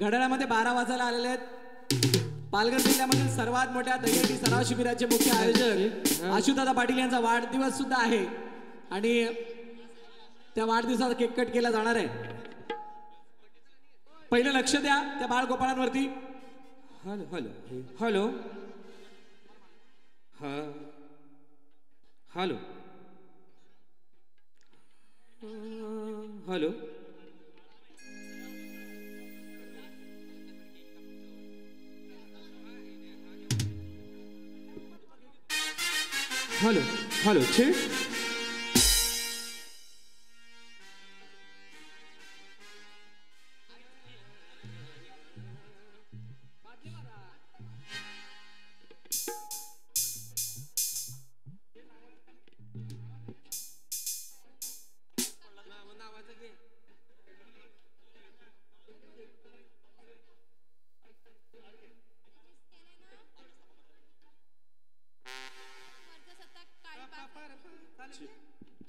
घड्याळामध्ये 12 वाजायला आलेले आहेत पालघर जिल्ह्यामधील सर्वात मोठ्या दहीहंडी सराव शिबिराचे मुख्य आयोजक आशुदादा पाटील यांचा वाढदिवस सुद्धा आहे आणि त्या वाढदिवसाचा केक कट केला जाणार आहे. पहिलं लक्ष द्या त्या बाळगोपाळांवरती. हॅलो हॅलो हॅलो हा हॅलो हॅलो हॅलो हॅलो छे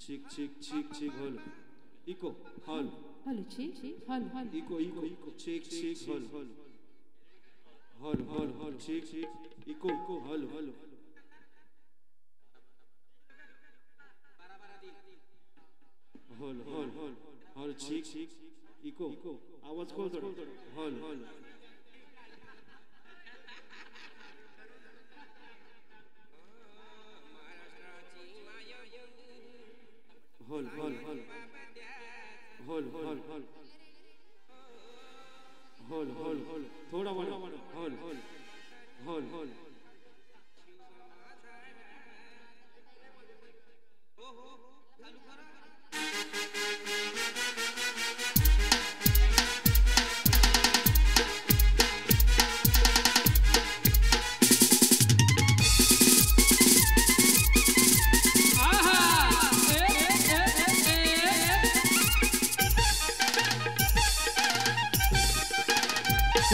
Chick, chick, chick, chick, hol. Eco, hol. Hol, chick, chick, hol, hol. Eco, eco, eco. Chick, chick, hol, hol. Hol, hol, hol. Chick, chick. Eco, eco, hol, hol. Hol, hol, hol. Hol, chick, chick. Eco, eco. आवाज खोल थोड़ा. Hol, hol. Hol, hol, hol. Hol, hol, hol. Hol, hol, hol. थोड़ा वाला. Hol, hol. Hol, hol.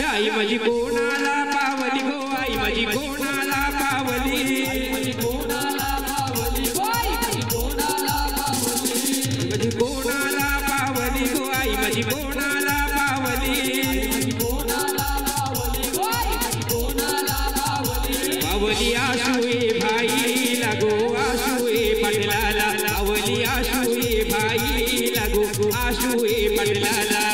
आई माझी कोणाला पावली गो आई माझी कोणाला पावली माझी कोणाला पावली गो आई माझी कोणाला पावली माझी कोणाला पावली गो आई माझी कोणाला पावली माझी कोणाला पावली गो आई माझी कोणाला पावली पावली आशुए भाई लागो आशुए पटलाला पावली आशुए भाई लागो आशुए पटलाला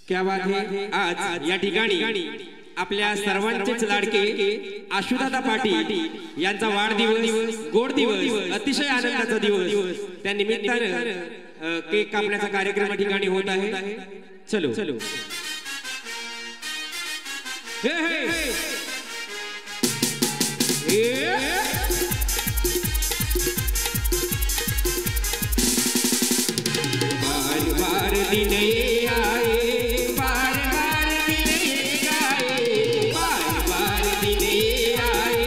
क्या बात है. आज या ठिकाणी आपल्या सर्वांचेच लाडके आशुदादा पाटील यांचा वाढदिवस गोड दिवस अतिशय आनंदाचा दिवस त्या निमित्ताने केक कापण्याचा कार्यक्रम ठिकाणी होत आहे. चलो चलो हे हे बार बार दिन आए बार बार दिन आए बार बार दिन आए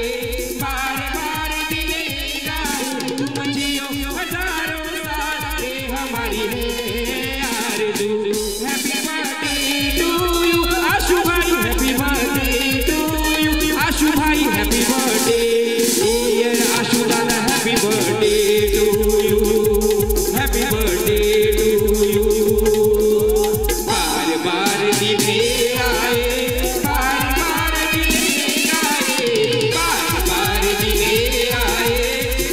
बार बार दिन आए तुम जियो हजारों साल हमारी है आरज़ू. Happy birthday to you Ashu भाई happy birthday to you Ashu भाई हैप्पी बर्थडे डियर आशु दादा happy birthday to you happy birthday to you. बार बार दिने आए बार बार दिने आए बार बार दिने आए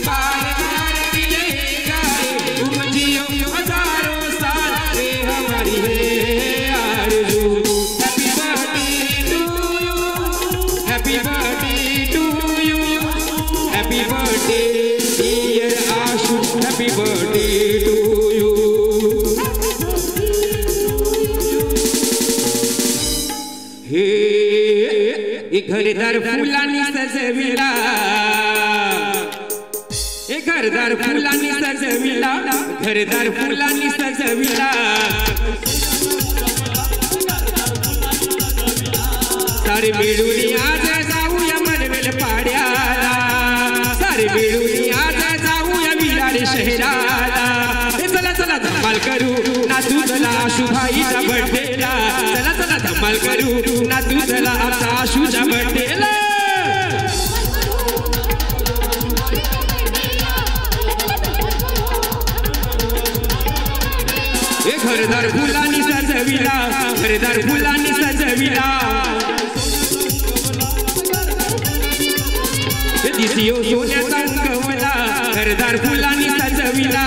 बार बार दिने आए तुम जियो हजारों साल रे हमारी है आरज़ू. Happy birthday to you happy birthday to you happy birthday dear Ashu happy birthday to you. हे घरदार फुलांनी सजविला हे घरदार फुलांनी सजविला घरदार फुलांनी सजविला सारे मिळून आज जाऊया मनवेल पाड्याला सारे मिळून आज जाऊया विरार शहराला चला चला धमाल करू नाचू चला आशुभाईच्या बर्थडेला चला चला धमाल करू नाचू चला आमचा आशूच्या बर्थडेला घरदार फुलांनी सजविला घरदार फुलांनी सजविला दिसियो सोन्याचा अंगवला घरदार फुलांनी सजविला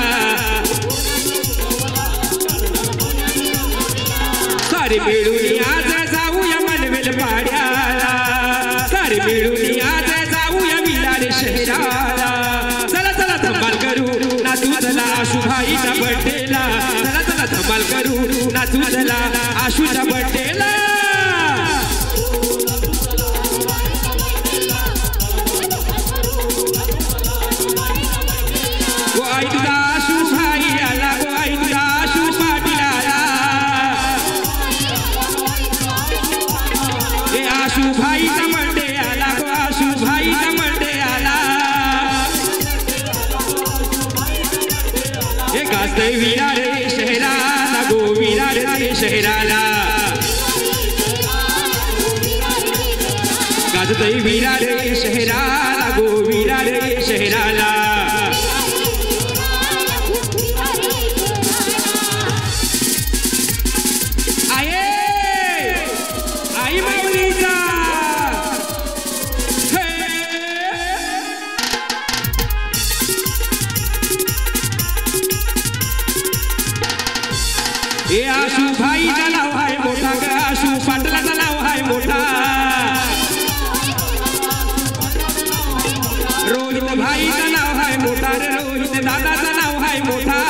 सारे मिळून आज जाऊया मनवेल पाड्याला सारे मिळून आज जाऊया विरार शहराला चला चला धमाल करू नाचू चला आशुभाईच्या बर्थडेला चला चला धमाल करू नाचू चला आशूच्या बर्थडेला आशुभाईचा बर्थडे आला गो आशुभाईचा बर्थडे आला हे गाजतय विरार शहराला गो विरार शहराला गाजतय विरार शहराला गो विरार शहराला हे आशुभाईचा नाव आहे मोठा ग आशू पाटलाचा नाव आहे मोठा रोहित भाईचा नाव आहे मोठा रे रोहित दादाचा नाव आहे मोठा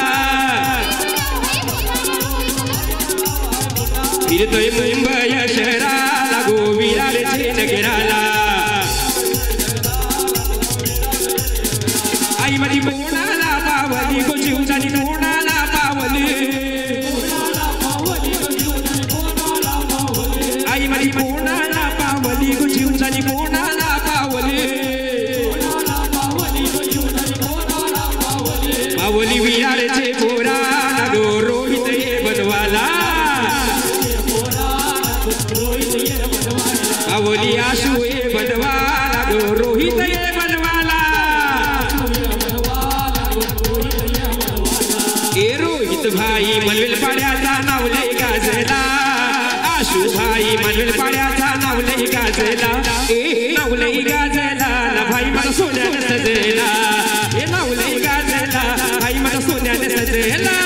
फिरतोय मुंबई शहराला गो विरारचे नगराला आई माझी कोणाला पावली गो जीवजानी कोणाला पावली आई माझी कोणाला पावली गो जीवजानी कोणाला पावली पावली विरारचे पोराला गो रोहित ये बनवाला पावली आशू ये बनवाला गो रोहित ये बनवाला ए रोहित भाई मनवेल पाड्याचा नाव लय गाजला आशुभाई मनवेल पाड्याचा नाव लय गाजला ए नाव लय गाजला ना भाई मला सोन्याने सजला ए नाव लय गाजला भाई मला सोन्याने सजला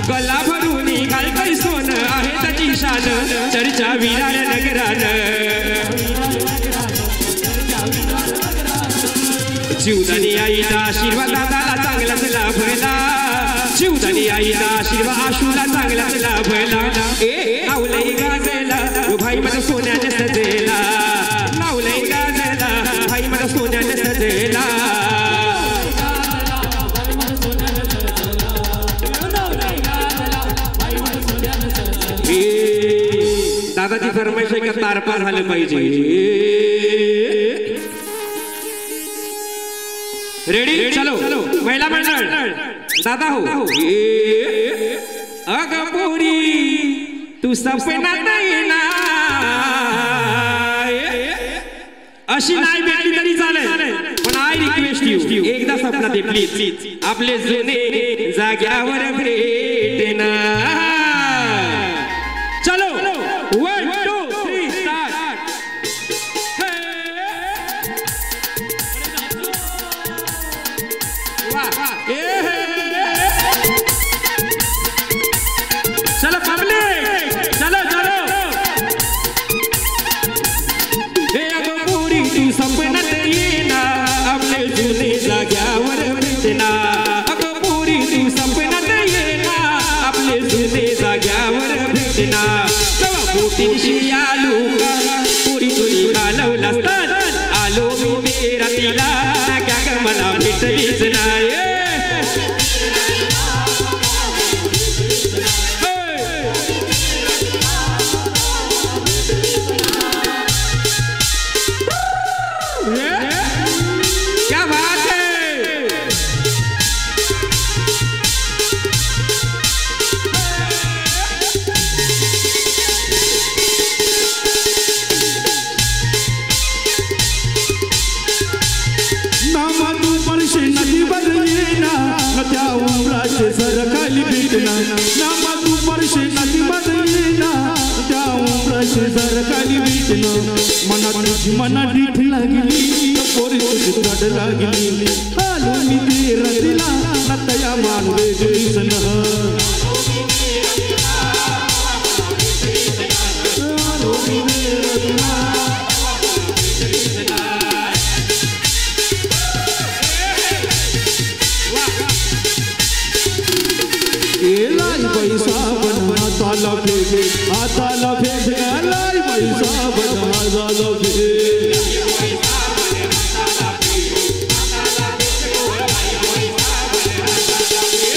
गला भरून घालतय सोनं आहे त्याची शान चर्चा विरार नगरानं जीवदानी आईचा आशीर्वाद दादाला चांगलाच लाभला जीवदानी आईचा आशीर्वाद आशूला चांगलाच लाभला ए नावलई गाजला भाई मला सोन्याने सजला नावलई गाजला भाई मला सोन्याने सजला दादाची फरमाईश आहे का तारपा झालं पाहिजे रेडी चलो महिला मंडळ दादा हो अग पोरी तू सपनात येना अशी नाही भेटली तरी चालेल पण आय रिक्वेस्ट यू एकदा सपनात ये प्लीज आपले जुने जाग्यावर भेटेना चलो 1 2 3 स्टार्ट चलो पब्लिक चलो चलो हे अगं पोरी तू सपनात येना आपले जुने जाग्यावर भेटना अगं पोरी तू सपनात येना आपले जुने जाग्यावर भेटना बोटीशी आलो का पुरी तुरी घालवला आलो मी रात्रीला क्या ग मला भेटलीच नाही क्या बात है नदी बदलेना त्या उमराचे सरखाली भेटना नामा तू परशे नदी बदलेना त्या उमराचे सरखाली भेटना मना तुझी मना डीठ लागली पोरी तुझी रड लागली आलो मी ते रडला नतया मानवे दिसन पैसा बना ताला फेंके आताला फेंक लाई पैसा बना ताला फेंक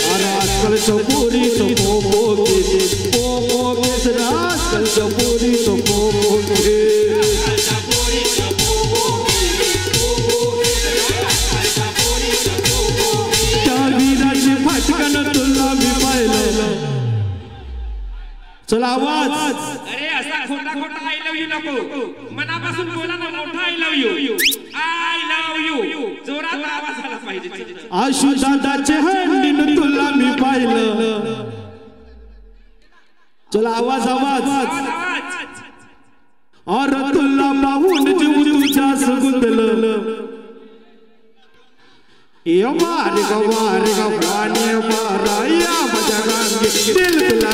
अरे आजकल चपोरी तो पोपो के आजकल चपोरी तो पोपो के चला आवाज अरे असा खोटा खोटा आय लव यू नको मनापासून बोला ना मोठा आय लव यू जोरात आवाज आला पाहिजे आशु दादाचे हंडीन तुला मी पाहिलं चला आवाज और तुला पाहून जीव तुझ्या गुंतलं मारे का पाणी मारा या माझ्या गांगे दिल तुला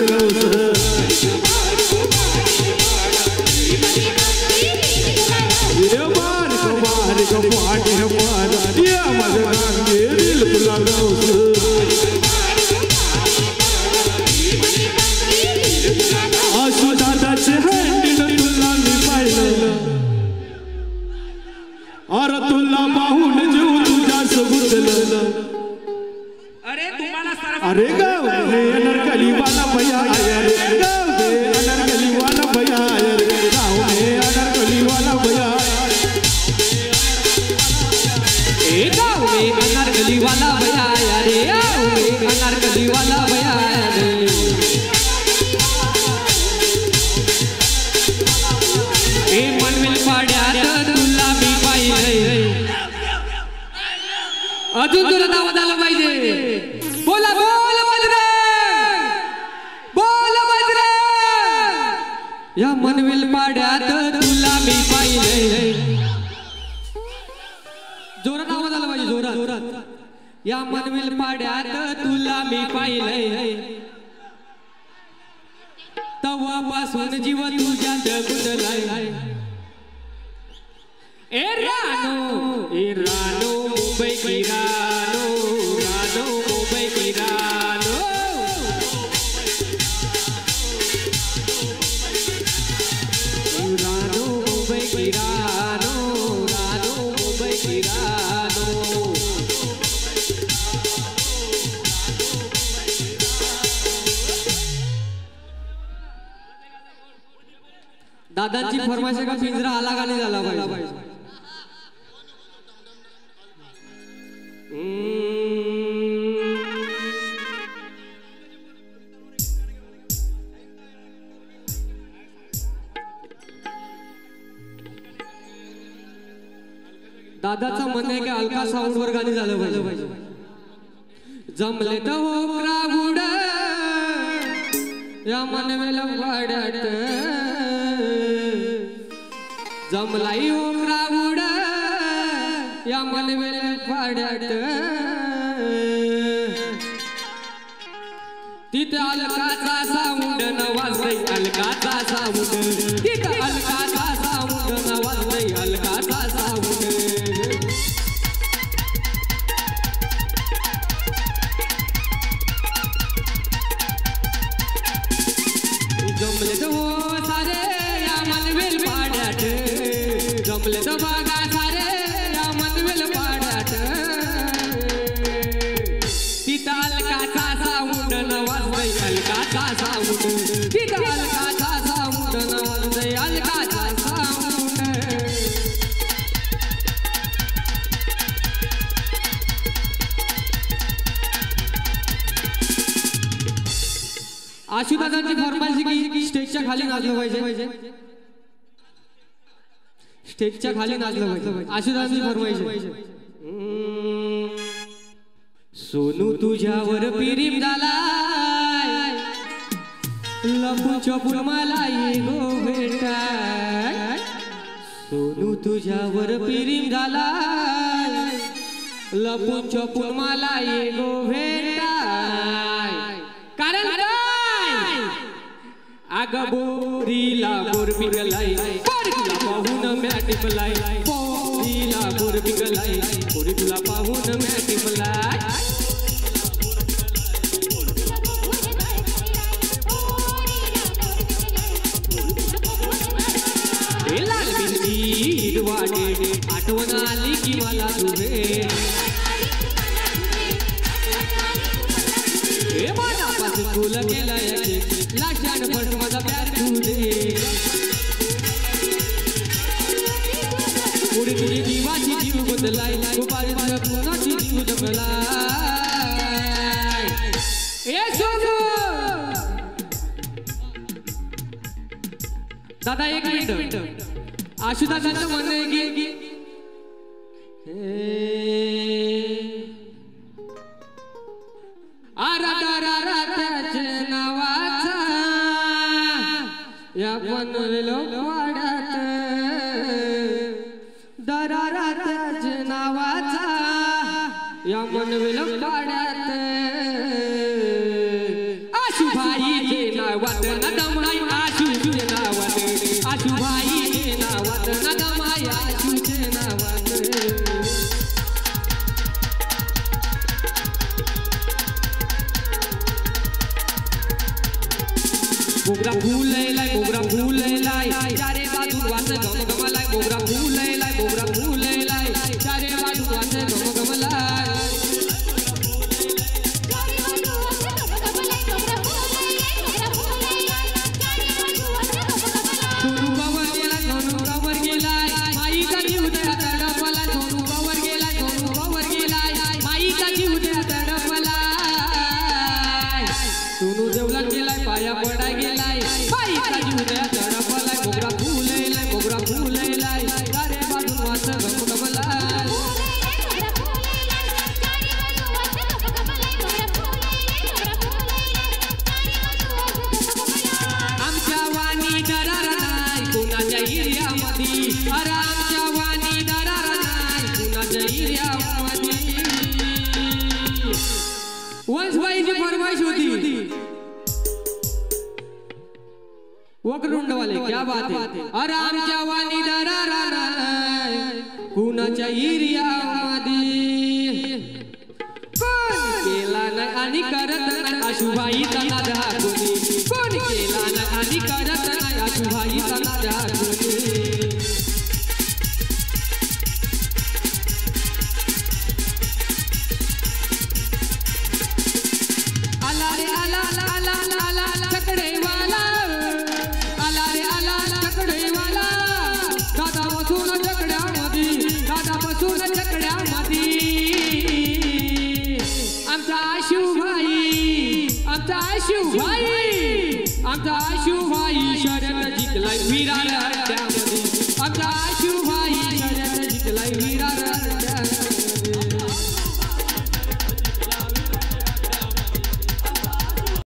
गवस मारे का पाणी मारा या माझ्या गांगे दिल तुला गवस आशु दादाचे हंडीन तुला मी पाहिलं और तुला पाहून जीव अरे तुम्हाला अरे गाव अनरकली वाला भैया आया रे गाव अनरकली वाला भैया आया रे गाव अनरकली वाला भैया ए गाव में अनरकली वाला भैया आया रे गाव में अनरकली वाला भैया आया रे ए मनवेल पाड्यात तुला मी पाहिलंय अजून तुला नाव झालं पाहिजे बोला बोल बजरंग या मनवेल पाड्यात तुला मी पाहिलंय जोरात नाव झालं पाहिजे जोरात या मनवेल पाड्यात तुला मी पाहिलंय तवापासून जीव तुझ्यात गुंतलाय ए रानो मुंबई की रानो मुंबई की रानो मुंबई की रानो मुंबई की रानो दादांची फरमाईश का पिंजरा आला का नाही झाला पाहिजे दादाचं म्हणणं आहे की अलका साऊंड वर गाणी झालं पाहिजे जमले तर हो क्राऊड या मनवेल वाड्यात जमलाई हो क्राऊड या मनवेल वाड्यात तिथे अलकाचा साऊंड न वाजतय अलकाचा साऊंड तिथे अलकाचा साऊंड न वाजतय अलकाचा साऊंड जमले तो सारे बघा सारे या मनवेल पाड्यात तिथं अलकाचा साऊंड नवाजय अलकाचा साऊंड तिथं अलकाचा साऊंड नवाजय अलकाचा साऊंड आशुदादांची फरमाईश की स्टेजच्या खाली नाचलं पाहिजे स्टेजच्या खाली नाचलं पाहिजे आशुदादांची फरमाईश सोनू तुझ्यावर प्रेम झालाय लपून छपून मला ये गो भेटाय सोनू तुझ्यावर प्रेम झालाय लपून छपून मला ये गो भेटाय कारण अग बोरीला बोर पिकलाय बोरीला पाहून मॅटिमलाय बोरीला बोर पिकलाय बोरी तुला पाहून मॅटिमलाय लाल बिंदी हिरवाडे आठवण आली की मला तुझे मनापासून फुल केलाय लाशान फट माझा प्यार तुझे पुढे तुझी जीवाची जीव बदलाय दुपारी तुझ्या पुन्हाची जीव जमलाय ए सोनू दादा एक मिनिट आशुदादांचं म्हणणं आहे की त्याच्या नावाचा या बनवेल वाड्यात दरारा त्याच्या नावाचा या बनवेल वाड्यात आशुभाईचे नावात नदमाई आशूचे नावात आशुभाईचे नावात नदमाई आशूचे नावात मोगरा फूल लाय चारे बाजू वाच गमगमलाय मोगरा फूल लाय चारे बाजू वाच गमगमलाय सोनू बावर गेलाय माईचा जीव द्या तडपला सोनू बावर गेलाय माईचा जीव द्या तडपला सोनू देवला गेलाय पाया पडाय गेलाय माईचा जीव द्या तडपलाय मोगरा फूल लाय चारे बाजू वाच गमगमलाय आमच्या वाणी दरारा नाही कुणाच्या एरियामध्ये अरे आमच्या वाणी दरारा नाही कुणाच्या एरियामध्ये वंशबाईची फरमाईश होती वक्रतुंडवाले क्या बात है अरे आमच्या वाणी दरारा नाही कुणाच्या एरियामध्ये कोण केला नाही आणि करत नाही आशुबाईचा नाद हाकोनी कोण केला नाही आणि करत नाही आशुबाईचा नाद हाकोनी आला रे आला चकडेवाला आला रे आला चकडेवाला दादा बसून चकड्यामध्ये आमचा आशुभाई शरण जिंकलाय विरार